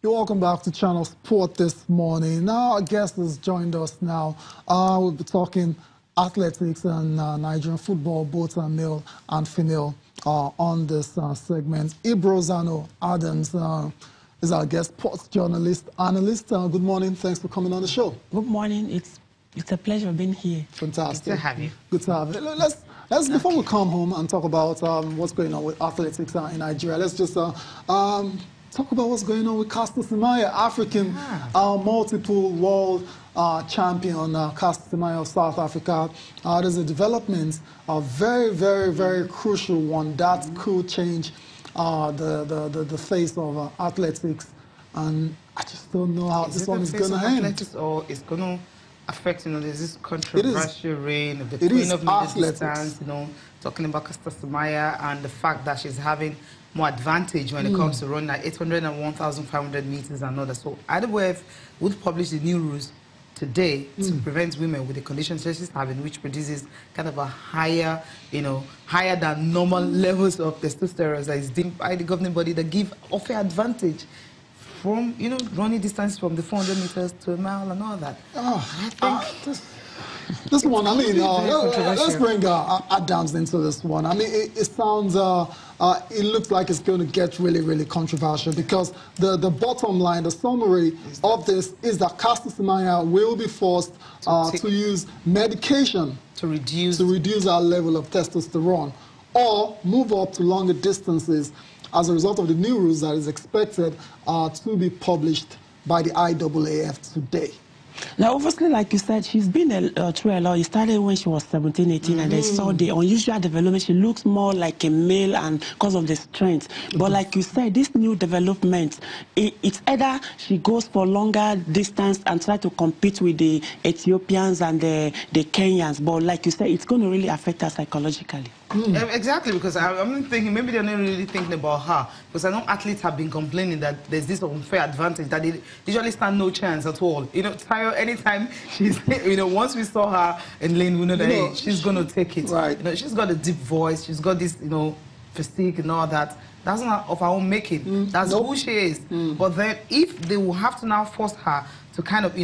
You're welcome back to Channel Sport this morning. Now, our guest has joined us now. We'll be talking athletics and Nigerian football, both male and female, on this segment. Ibrozano Adams is our guest, sports journalist, analyst. Good morning. Thanks for coming on the show. Good morning. It's a pleasure being here. Fantastic. Good to have you. Good to have you. Let's before we come home and talk about what's going on with athletics in Nigeria, let's just talk about what's going on with Caster Semenya, African multiple world champion, Caster Semenya of South Africa. There's a development, a very, very, very crucial one that could change the face of athletics. And I just don't know how this one is going to end. Athletics, or it's going to affect, there's this controversial reign of the Queen of Middle Distance, talking about Caster Semenya and the fact that she's having more advantage when it comes to running at 800 and 1,500 meters and others. So IWF would publish the new rules today to prevent women with the conditions she's having, which produces kind of a higher, higher than normal levels of testosterone that is deemed by the governing body that give unfair advantage from, running distance from the 400 meters to a mile and all that. I think this one, let's bring Adams into this one. It sounds, it looks like it's going to get really, really controversial because the bottom line, the summary of this is that Caster Semenya will be forced to use medication to reduce our level of testosterone or move up to longer distances as a result of the new rules that is expected to be published by the IAAF today. Now, obviously, like you said, she's been through a lot. It started when she was 17, 18, and they saw the unusual development. She looks more like a male and because of the strength. But like you said, this new development, it's either she goes for longer distance and try to compete with the Ethiopians and the Kenyans. But like you said, it's going to really affect her psychologically. Exactly, because I'm thinking maybe they're not really thinking about her. Because I know athletes have been complaining that there's this unfair advantage, that they usually stand no chance at all. Tayo, anytime she's, once we saw her in lane, we know that hey, she's going to take it. Right. She's got a deep voice, she's got this, physique and all that. That's not of her own making. That's who she is. But then if they will have to now force her to kind of,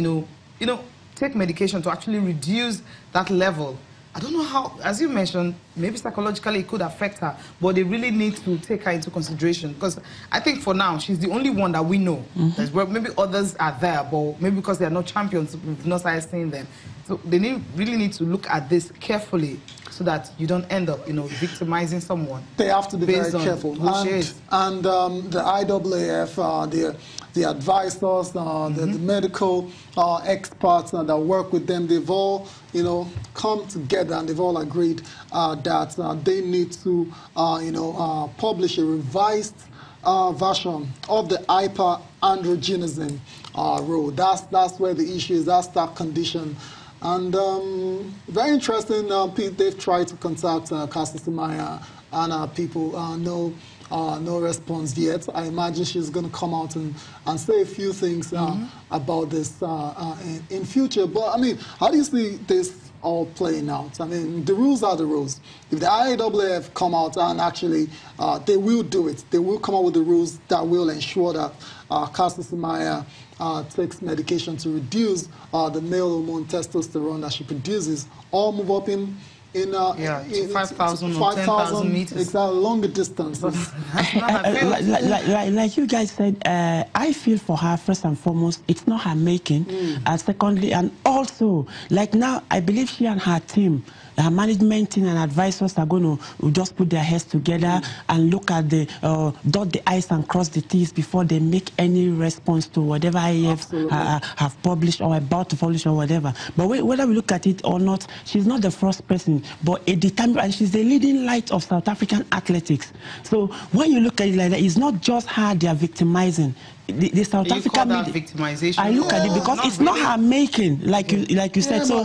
take medication to actually reduce that level, I don't know how, as you mentioned, maybe psychologically it could affect her, but they really need to take her into consideration because I think for now, she's the only one that we know. Maybe others are there, but maybe because they are not champions, we've not started seeing them. So they really need to look at this carefully so that you don't end up, victimizing someone. They have to be very careful. And the IAAF, the advisors, the medical experts that work with them, they've all, come together and they've all agreed that they need to, publish a revised version of the hyperandrogenism rule. That's where the issue is. That's that condition. And very interesting, Pete, they've tried to contact Caster Semenya and people no response yet. I imagine she's going to come out and say a few things about this in future. But, how do you see this all playing out? The rules are the rules. If the IAAF come out and actually, they will do it. They will come out with the rules that will ensure that Caster Semenya takes medication to reduce the male hormone testosterone that she produces, or move up in 5,000 or 10,000 meters. Exactly, longer distances. Like you guys said, I feel for her first and foremost. It's not her making. Secondly, and also, like now, I believe she and her team, her management team and advisors are going to just put their heads together and look at the dot the I's and cross the T's before they make any response to whatever IAF have published or about to publish or whatever. But whether we look at it or not, she's not the first person, but and she's the leading light of South African athletics. So when you look at it like that, it's not just her they are victimizing. The South African media, victimization. I look at it because it's not her making, like you said. So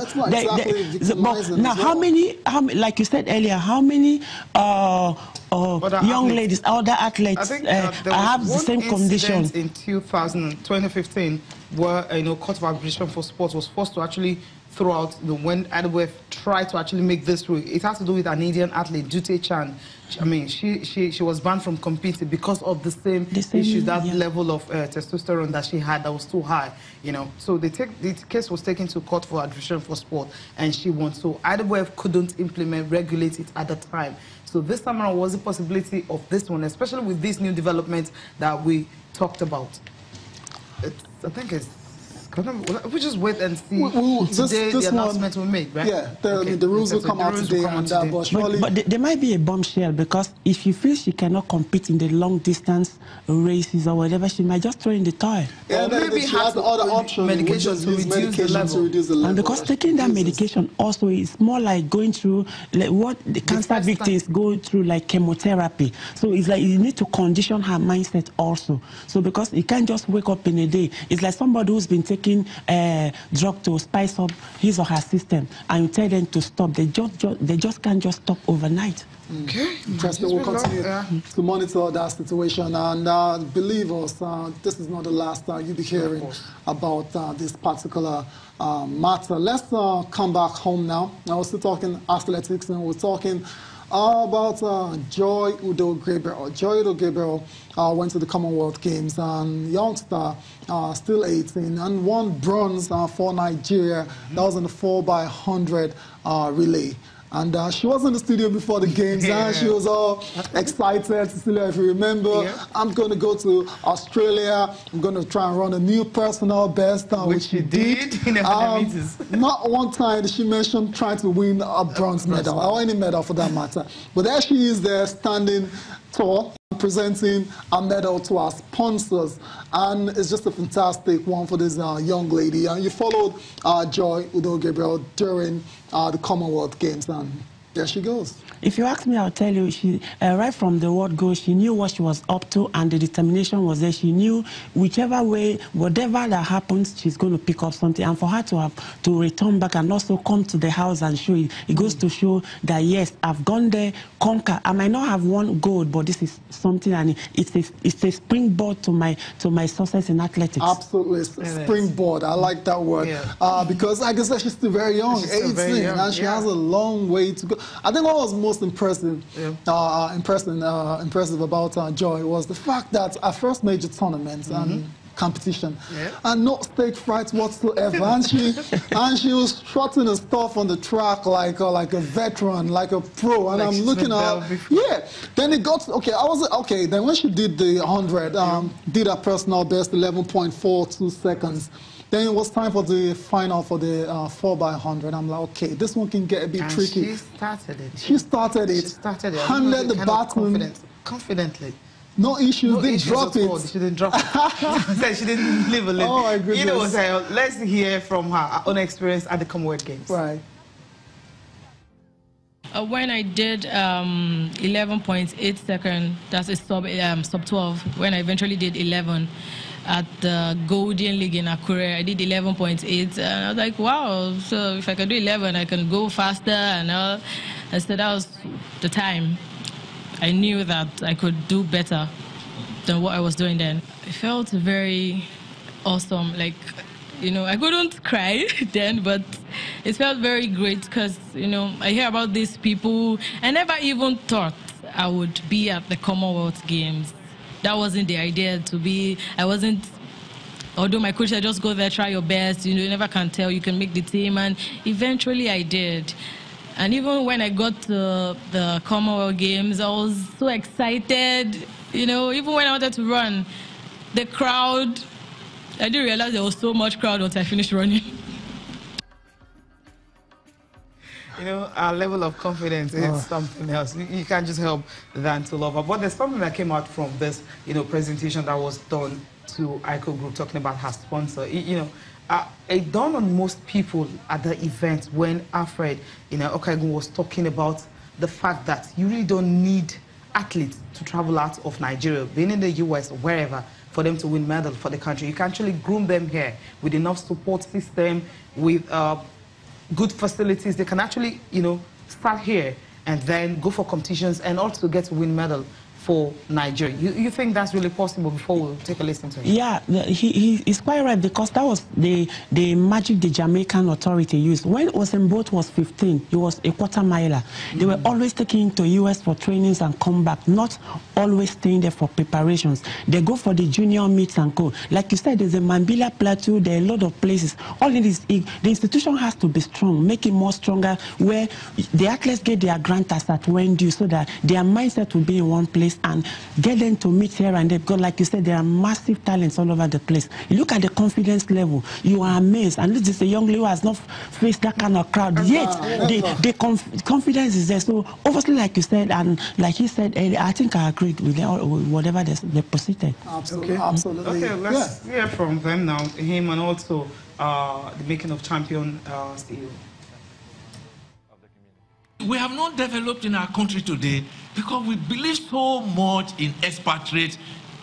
now, how many, like you said earlier, how many young ladies, other athletes have the same condition? In 2015, where court of arbitration for sport was forced to actually throughout when IWF tried to actually make this through. It has to do with an Indian athlete, Jute Chan. I mean, she was banned from competing because of the same issue, that level of testosterone that she had that was too high, you know. So the case was taken to court for arbitration for sport, and she won. So IWF couldn't regulate it at the time. So this time around was the possibility of this one, especially with these new developments that we talked about. I think it's... We just wait and see today the announcement we make, right? Yeah, the rules will come out today, but surely... But there might be a bombshell, because if you feel she cannot compete in the long distance races or whatever, she might just throw in the toy. Yeah, maybe she has the other option, medication to reduce the level. And because taking that medication also is more like going through what the cancer victims go through, like chemotherapy. So it's like you need to condition her mindset also. So because you can't just wake up in a day. It's like somebody who's been taking drug to spice up his or her system, and you tell them to stop. They just can't just stop overnight. Okay. Interesting. We'll continue to monitor that situation, and believe us, this is not the last you'll be hearing about this particular matter. Let's come back home now. Now we're still talking athletics, and we're talking about Joy Udo Gabriel. Joy Udo Gabriel went to the Commonwealth Games, and youngster, still 18, and won bronze for Nigeria. That was in the 4x100 relay. And she was in the studio before the games, and she was all excited. Cecilia, if you remember, I'm going to go to Australia. I'm going to try and run a new personal best, which she did. Not one time did she mention trying to win a bronze medal, or any medal for that matter. But there she is there, standing tall, presenting a medal to our sponsors, and it's just a fantastic one for this young lady. And you followed Joy Udo Gabriel during the Commonwealth Games, and there she goes. If you ask me, I'll tell you, she right from the word go, she knew what she was up to, and the determination was there. She knew whichever way, whatever that happens, she's going to pick up something. And for her to have to return back and also come to the house and show it goes to show that yes, I've gone there, conquer. I might not have won gold, but this is something, and it's a springboard to my success in athletics. Absolutely, springboard. I like that word because, like I said, she's still very young, 18, and she has a long way to go. I think what was most impressive about Joy was the fact that our first major tournament and competition and no stage fright whatsoever, and she was trotting and stuff on the track like a veteran, like a pro, and I'm looking at her. Then it got then when she did the 100, did her personal best 11.42 seconds. Then it was time for the final for the 4x100. I'm like, okay, this one can get a bit tricky. She started it. She started it. Handled the baton confidently. No issues. They dropped it. She didn't drop it. She didn't leave a little. Oh my goodness. You know what? Let's hear from her own experience at the Commonwealth Games. Right. When I did 11.8 seconds, that's a sub 12. When I eventually did 11. At the Golden League in Akure, I did 11.8, and I was like, wow, so if I can do 11, I can go faster, and all. And so that was the time. I knew that I could do better than what I was doing then. It felt very awesome, like, you know, I couldn't cry then, but it felt very great because, you know, I hear about these people. I never even thought I would be at the Commonwealth Games. That wasn't the idea to be. I wasn't, although my coach said just go there, try your best, you know, you never can tell, you can make the team, and eventually I did. And even when I got to the Commonwealth Games, I was so excited, you know, even when I wanted to run, the crowd, I didn't realize there was so much crowd once I finished running. You know, our level of confidence is something else. You can't just help than to love her. But there's something that came out from this, you know, presentation that was done to Arco Group, talking about her sponsor. You know, it dawned on most people at the event when Alfred, you know, Okagun was talking about the fact that you really don't need athletes to travel out of Nigeria, being in the US or wherever, for them to win medal for the country. You can actually groom them here with enough support system, with good facilities. They can actually, you know, start here and then go for competitions and also get to win medal for Nigeria. You think that's really possible? Before we'll take a listen to him. Yeah, he's quite right, because that was the magic the Jamaican authority used. When Usain Bolt was 15, he was a quarter miler. They were always taking him to US for trainings and come back, not always staying there for preparations. They go for the junior meets and go. Like you said, there's a Mambila Plateau, there are a lot of places. All it is, the institution has to be strong, make it more stronger, where the athletes get their grant as at when due, so that their mindset will be in one place and get them to meet here and there. Because like you said, there are massive talents all over the place. You look at the confidence level, you are amazed. And this is a young lady who has not faced that kind of crowd yet. The confidence is there. So obviously, like you said, and like he said, I think I agreed with whatever they proceeded. Absolutely. Okay. Absolutely. Okay, let's hear from them now, him and also the making of champion CEO. We have not developed in our country today because we believe so much in expatriates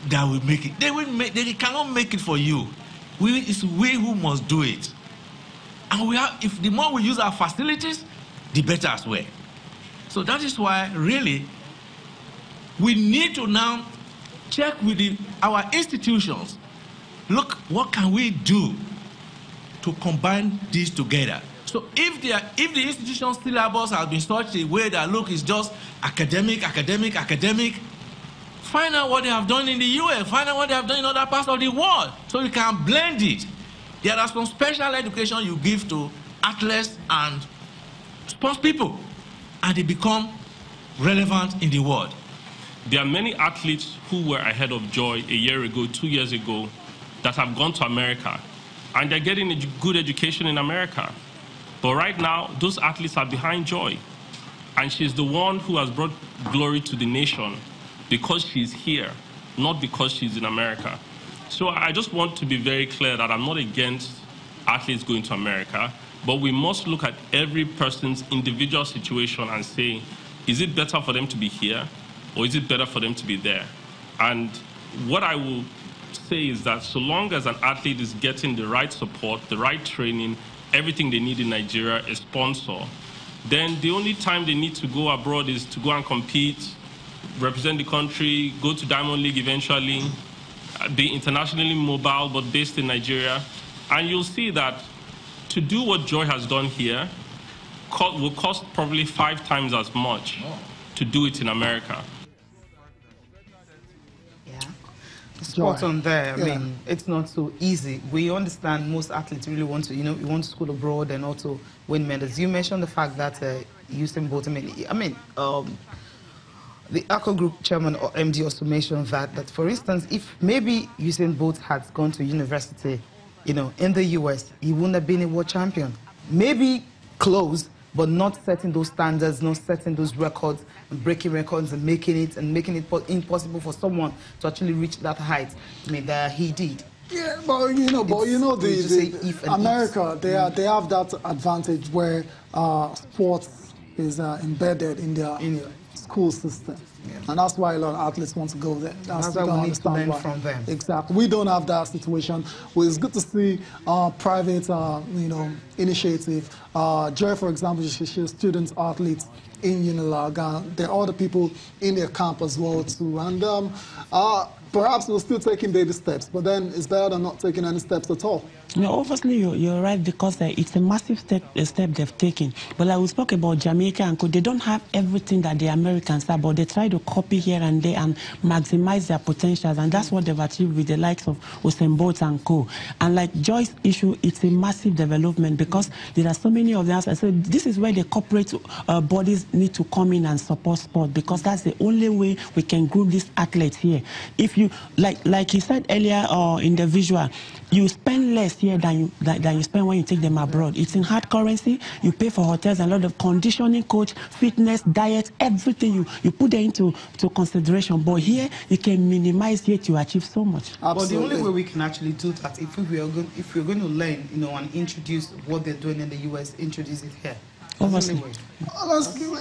that will make it. They cannot make it for you. It's we who must do it. And if the more we use our facilities, the better as well. So that is why really we need to now check with our institutions. Look, what can we do to combine these together? So if the institution syllabus has been such a way that look is just academic, find out what they have done in the US, find out what they have done in other parts of the world, so you can blend it. There are some special education you give to athletes and sports people, and they become relevant in the world. There are many athletes who were ahead of Joy a year ago, 2 years ago, that have gone to America, and they're getting a good education in America. But right now, those athletes are behind Joy. And she's the one who has brought glory to the nation because she's here, not because she's in America. So I just want to be very clear that I'm not against athletes going to America, but we must look at every person's individual situation and say, is it better for them to be here, or is it better for them to be there? And what I will say is that so long as an athlete is getting the right support, the right training, everything they need in Nigeria, a sponsor, then the only time they need to go abroad is to go and compete, represent the country, go to Diamond League eventually, be internationally mobile but based in Nigeria. And you'll see that to do what Joy has done here will cost probably 5 times as much to do it in America. Spot on there. I mean, it's not so easy. We understand most athletes really want to, you want to school abroad and also win medals. You mentioned the fact that Usain Bolt, the Arco Group chairman or MD also mentioned that for instance, if maybe Usain Bolt had gone to university, in the US, he wouldn't have been a world champion. Maybe close, but not setting those standards, not setting those records, and breaking records and making it impossible for someone to actually reach that height. I mean, that he did. Yeah, but America, they have that advantage where sports is embedded in their school system. Yeah. And that's why a lot of athletes want to go there. That's why we need to learn from them. Exactly. We don't have that situation. Well, it's good to see private, initiative. Joy, for example, she's student athletes in Unilag. There are other people in their camp as well too. And perhaps we're still taking baby steps, but then it's better than not taking any steps at all. Obviously, you're right, because it's a massive step they've taken. But like we spoke about Jamaica and Co, they don't have everything that the Americans have, but they try to copy here and there and maximize their potentials, and that's what they've achieved with the likes of Usain Bolt and Co. And like Joy's issue, it's a massive development because there are so many of them. So this is where the corporate bodies need to come in and support sport, because that's the only way we can group these athletes here. If you, like he said earlier in the visual, you spend less here than you spend when you take them abroad. It's in hard currency. You pay for hotels and a lot of conditioning, coach, fitness, diet, everything you put them into consideration. But here you can minimize yet you achieve so much. Absolutely. But the only way we can actually do that if we're going to learn, and introduce what they're doing in the US, introduce it here. Obviously.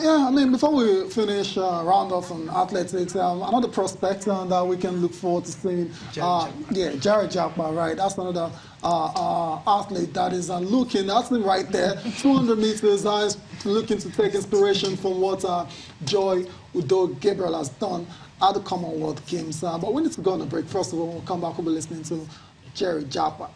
Yeah, I mean, before we finish round off on athletics, another prospect that we can look forward to seeing, Jared Jackman, right? That's another athlete that is looking, that's him right there, 200 meters, looking to take inspiration from what Joy Udo Gabriel has done at the Commonwealth Games. But we need to go on a break. First of all, we'll come back, we'll be listening to Jared Jackman.